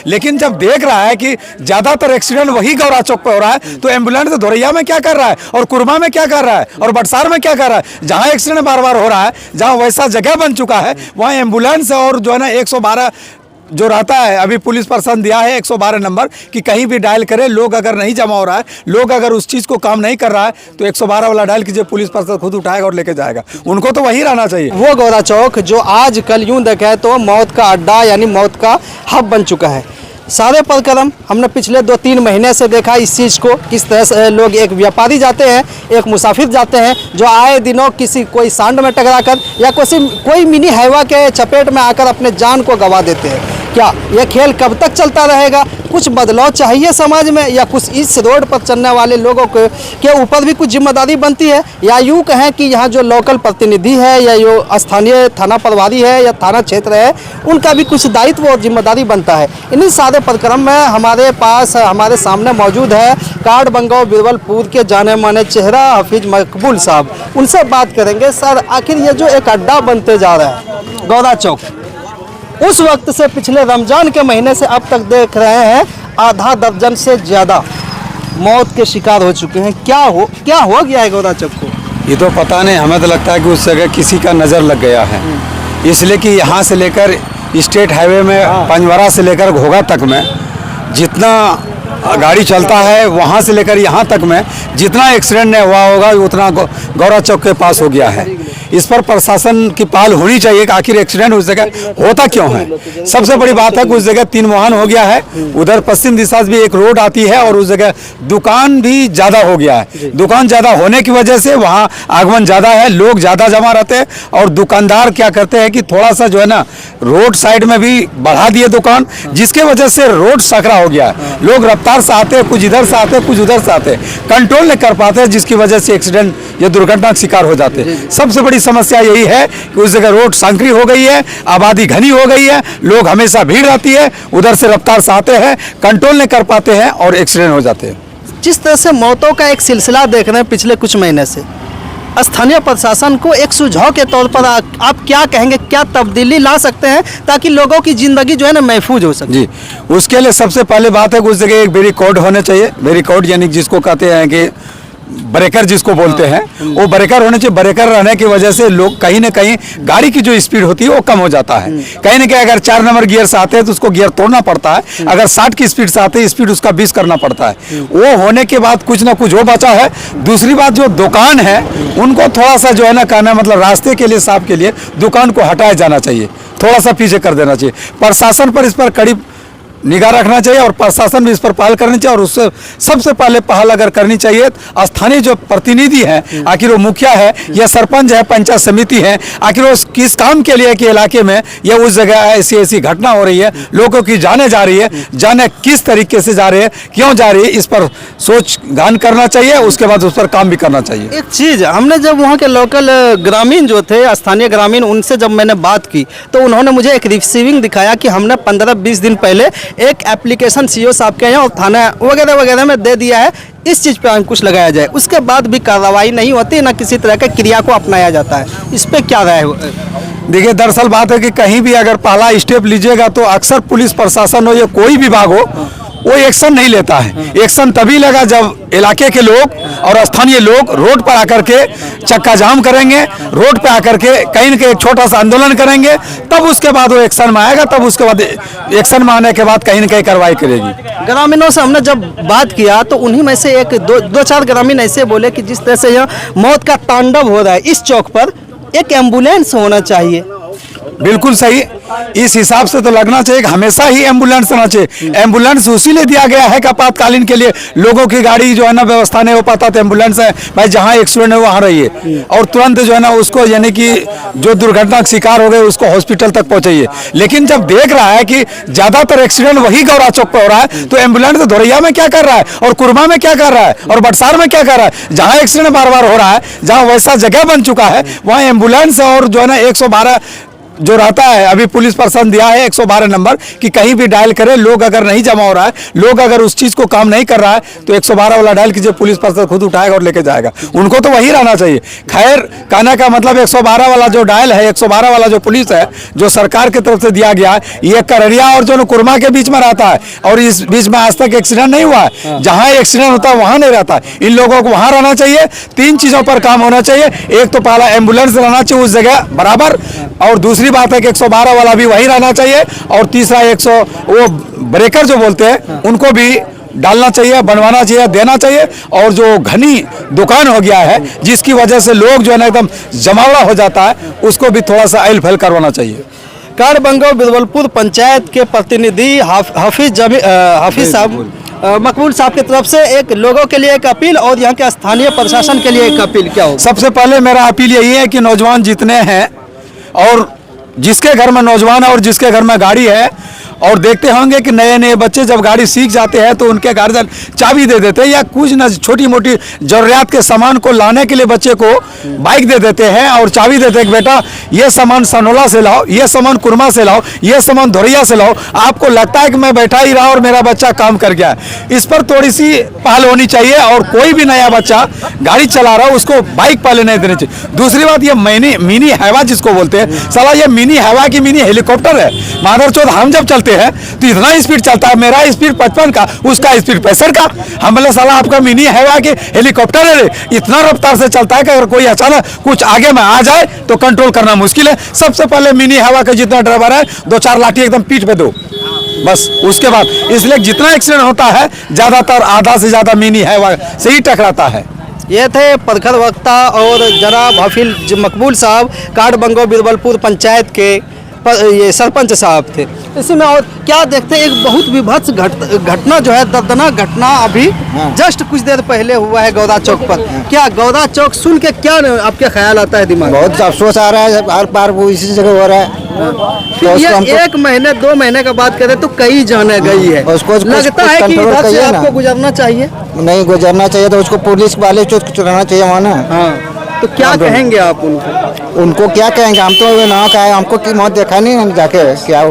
लेकिन जब देख रहा है कि ज्यादातर एक्सीडेंट वही गौरा चौक पे हो रहा है, तो एम्बुलेंस धोरैया में क्या कर रहा है और कुरमा में क्या कर रहा है और बटसार में क्या कर रहा है। जहां एक्सीडेंट बार बार हो रहा है, जहां वैसा जगह बन चुका है, वहां एम्बुलेंस और जो है ना 112 जो रहता है, अभी पुलिस प्रशासन दिया है 112 नंबर कि कहीं भी डायल करे, लोग अगर नहीं जमा हो रहा है, लोग अगर उस चीज़ को काम नहीं कर रहा है, तो 112 वाला डायल कीजिए, पुलिस प्रशासन खुद उठाएगा और लेके जाएगा। उनको तो वही रहना चाहिए। वो गौरा चौक जो आज कल यूं देखें तो मौत का अड्डा यानी मौत का हब बन चुका है। सारे प्रकर्म हमने पिछले 2-3 महीने से देखा इस चीज़ को, किस तरह से लोग, एक व्यापारी जाते हैं, एक मुसाफिर जाते हैं, जो आए दिनों किसी कोई सांड में टकरा कर या कोई मिनी हाईवा के चपेट में आकर अपने जान को गंवा देते हैं। क्या यह खेल कब तक चलता रहेगा? कुछ बदलाव चाहिए समाज में, या कुछ इस रोड पर चलने वाले लोगों के ऊपर भी कुछ जिम्मेदारी बनती है, या यूँ कहें कि यहाँ जो लोकल प्रतिनिधि है या जो स्थानीय थाना प्रभारी है या थाना क्षेत्र है, उनका भी कुछ दायित्व और जिम्मेदारी बनता है। इन्हीं सारे प्रक्रम में हमारे पास हमारे सामने मौजूद है काठबंगाव बिरबलपुर के जाने माने चेहरा हफीज मकबूल साहब। उनसे बात करेंगे। सर, आखिर ये जो एक अड्डा बनते जा रहा है गौरा चौक, उस वक्त से पिछले रमजान के महीने से अब तक देख रहे हैं आधा दर्जन से ज़्यादा मौत के शिकार हो चुके हैं। क्या हो गया है गौरा चौक को? ये तो पता नहीं, हमें तो लगता है कि उस जगह किसी का नज़र लग गया है, इसलिए कि यहाँ से लेकर स्टेट हाईवे में पंजवरा से लेकर घोघा तक में जितना गाड़ी चलता है, वहाँ से लेकर यहाँ तक में जितना एक्सीडेंट नहीं हुआ होगा उतना गौरा चौक के पास हो गया है। इस पर प्रशासन की पहल होनी चाहिए कि आखिर एक्सीडेंट उस जगह होता क्यों है। सबसे बड़ी बात है कि उस जगह 3 वाहन हो गया है, उधर पश्चिम दिशा से भी एक रोड आती है और उस जगह दुकान भी ज़्यादा हो गया है। दुकान ज़्यादा होने की वजह से वहाँ आगमन ज़्यादा है, लोग ज़्यादा जमा रहते हैं और दुकानदार क्या करते हैं कि थोड़ा सा जो है ना रोड साइड में भी बढ़ा दिए दुकान, जिसके वजह से रोड सकरा हो गया है। लोग रफ्तार से आते हैं, कुछ इधर से आते हैं, कुछ उधर से आते हैं, कंट्रोल नहीं कर पाते हैं, जिसकी वजह से एक्सीडेंट या दुर्घटना का शिकार हो जाते हैं। सबसे बड़ी समस्या यही है कि उस जगह रोड संकरी हो गई है, आबादी घनी हो गई है, लोग हमेशा भीड़ रहती है, उधर से रफ्तार से आते हैं, कंट्रोल नहीं कर पाते हैं और एक्सीडेंट हो जाते हैं। जिस तरह से मौतों का एक सिलसिला देख रहे हैं पिछले कुछ महीने से, स्थानीय प्रशासन को एक सुझाव के तौर पर आप क्या कहेंगे, क्या तब्दीली ला सकते हैं ताकि लोगों की ज़िंदगी जो है ना महफूज हो सके? जी, उसके लिए सबसे पहले बात है कि उस जगह एक बैरिकेड होने चाहिए। बैरिकेड यानी जिसको कहते हैं कि ब्रेकर जिसको बोलते हैं, वो ब्रेकर होने चाहिए। ब्रेकर रहने की वजह से लोग कहीं ना कहीं गाड़ी की जो स्पीड होती है वो कम हो जाता है। कहीं ना कहीं अगर 4 नंबर गियर से आते हैं तो उसको गियर तोड़ना पड़ता है, अगर 60 की स्पीड से आते हैं स्पीड उसका 20 करना पड़ता है। वो होने के बाद कुछ ना कुछ हो बचा है। दूसरी बात, जो दुकान है उनको थोड़ा सा जो है ना कहना मतलब रास्ते के लिए, साफ के लिए दुकान को हटाया जाना चाहिए, थोड़ा सा पीछे कर देना चाहिए। प्रशासन पर इस पर कड़ी निगाह रखना चाहिए और प्रशासन भी इस पर पहल करनी चाहिए। और उससे सबसे पहले पहल अगर करनी चाहिए, स्थानीय जो प्रतिनिधि हैं, आखिर वो मुखिया है या सरपंच है, पंचायत समिति है, आखिर वो किस काम के लिए कि इलाके में या उस जगह ऐसी घटना हो रही है, लोगों की जाने जा रही है, जाने किस तरीके से जा रही है, क्यों जा रही है, इस पर सोच गान करना चाहिए। उसके बाद उस पर काम भी करना चाहिए। एक चीज़, हमने जब वहाँ के लोकल ग्रामीण जो थे, स्थानीय ग्रामीण, उनसे जब मैंने बात की तो उन्होंने मुझे एक रिसीविंग दिखाया कि हमने 15-20 दिन पहले एक एप्लीकेशन सीओ साहब के यहाँ और थाना वगैरह वगैरह में दे दिया है, इस चीज़ पे अंकुश लगाया जाए। उसके बाद भी कार्रवाई नहीं होती, ना किसी तरह के क्रिया को अपनाया जाता है। इस पे क्या राय है? देखिए, दरअसल बात है कि कहीं भी अगर पहला स्टेप लीजिएगा तो अक्सर पुलिस प्रशासन हो या कोई विभाग हो, वो एक्शन नहीं लेता है। एक्शन तभी लगा जब इलाके के लोग और स्थानीय लोग रोड पर आकर के चक्का जाम करेंगे, रोड पे आकर के कहीं न कहीं एक छोटा सा आंदोलन करेंगे, तब उसके बाद वो एक्शन में आएगा। तब उसके बाद एक्शन में आने के बाद कहीं न कहीं कार्रवाई करेगी। ग्रामीणों से हमने जब बात किया तो उन्हीं में से एक दो चार ग्रामीण ऐसे बोले कि जिस तरह से यहाँ मौत का तांडव हो रहा है, इस चौक पर एक एम्बुलेंस होना चाहिए। बिल्कुल सही, इस हिसाब से तो लगना चाहिए कि हमेशा ही एम्बुलेंस होना चाहिए। एम्बुलेंस उसी लिए दिया गया है कि आपातकालीन के लिए लोगों की गाड़ी जो है ना व्यवस्था नहीं हो पाता, तो एम्बुलेंस है भाई, जहां एक्सीडेंट है वहां रहिए और तुरंत जो है ना उसको यानी कि जो दुर्घटना का शिकार हो गए उसको हॉस्पिटल तक पहुंचाइए। लेकिन जब देख रहा है कि ज्यादातर एक्सीडेंट वही गौरा चौक पे हो रहा है, तो एम्बुलेंस धोरैया में क्या कर रहा है और कुरमा में क्या कर रहा है और बटसार में क्या कर रहा है। जहां एक्सीडेंट बार बार हो रहा है, जहां वैसा जगह बन चुका है, वहां एम्बुलेंस और जो है ना 112 जो रहता है, अभी पुलिस पर्सन दिया है 112 नंबर कि कहीं भी डायल करे, लोग अगर नहीं जमा हो रहा है, लोग अगर उस चीज़ को काम नहीं कर रहा है तो 112 वाला डायल कीजिए, पुलिस पर्सन खुद उठाएगा और लेके जाएगा। उनको तो वही रहना चाहिए। खैर, कहने का मतलब 112 वाला जो डायल है, 112 वाला जो पुलिस है, जो सरकार की तरफ से दिया गया है, ये कररिया और जो कुरमा के बीच में रहता है, और इस बीच में आज तक एक्सीडेंट नहीं हुआ है। जहाँ एक्सीडेंट होता है वहाँ नहीं रहता है। इन लोगों को वहाँ रहना चाहिए। 3 चीज़ों पर काम होना चाहिए। एक तो पहला एम्बुलेंस रहना चाहिए उस जगह बराबर, और दूसरी बात है कि 112 वाला भी वही रहना चाहिए, और तीसरा 100 वो ब्रेकर जो बोलते हैं उनको भी डालना चाहिए, बनवाना चाहिए, देना चाहिए। और जो घनी दुकान हो गया है जिसकी वजह से लोग जो है ना एकदम जमावड़ा हो जाता है, उसको भी थोड़ा सा अहल फैल करवाना चाहिए। काठबंगो बिरबलपुर पंचायत के प्रतिनिधि हाफिज साहब, मकबूल साहब की तरफ से एक लोगों के लिए एक अपील और यहाँ के स्थानीय प्रशासन के लिए एक अपील क्या होगा? सबसे पहले मेरा अपील यही है कि नौजवान जितने हैं, और जिसके घर में नौजवान है और जिसके घर में गाड़ी है, और देखते होंगे कि नए नए बच्चे जब गाड़ी सीख जाते हैं तो उनके गार्जियन चाबी दे देते हैं, या कुछ न छोटी मोटी जरूरियात के सामान को लाने के लिए बच्चे को बाइक दे देते हैं और चाबी देते हैं कि बेटा ये सामान सनोला से लाओ, ये सामान कुरमा से लाओ, ये सामान धोरिया से लाओ। आपको लगता है कि मैं बैठा ही रहा और मेरा बच्चा काम कर गया। इस पर थोड़ी सी पहल होनी चाहिए, और कोई भी नया बच्चा गाड़ी चला रहा है उसको बाइक पहले नहीं देनी चाहिए। दूसरी बात, ये मिनी हैवा जिसको बोलते हैं, साला ये मिनी हैवा की मिनी हेलीकॉप्टर है। मादरचोद हम जब चलते हैं तो इतना स्पीड चलता है, मेरा स्पीड 55 का, उसका स्पीड 65 का। हम बोले साला आपका मिनी हैवा के हेलीकॉप्टर है, इतना रफ्तार से चलता है कि अगर कोई अचानक कुछ आगे में आ जाए तो कंट्रोल करना मुश्किल है। सबसे पहले मिनी हैवा का जितना ड्राइवर है 2-4 लाठी एकदम पीठ पे दो, बस उसके बाद। इसलिए जितना एक्सीडेंट होता है ज्यादातर आधा से ज्यादा मिनी हैवा से ही टकराता है। ये थे प्रखर वक्ता और जनाब हाफिज मकबूल साहब, काठबंगो बिरबलपुर पंचायत के ये सरपंच साहब थे। इसी में और क्या देखते हैं, एक बहुत विभत्स घटना जो है, दर्दनाक घटना अभी जस्ट कुछ देर पहले हुआ है गौदा चौक पर। क्या गौदा चौक सुन के क्या आपके ख्याल आता है दिमाग में? बहुत अफसोस आ रहा है, हर बार वो इसी जगह हो रहा है। तो ये 1 महीने 2 महीने का बात करें तो कई जाने गई है। उसको लगता है कि इधर से आपको गुजरना चाहिए, नहीं गुजरना चाहिए तो उसको पुलिस वाले चुराना चाहिए वहाँ ना। तो क्या कहेंगे आप उनको? उनको क्या कहेंगे, हम तो ना कहे, हमको की मौत देखा नहीं जाके क्या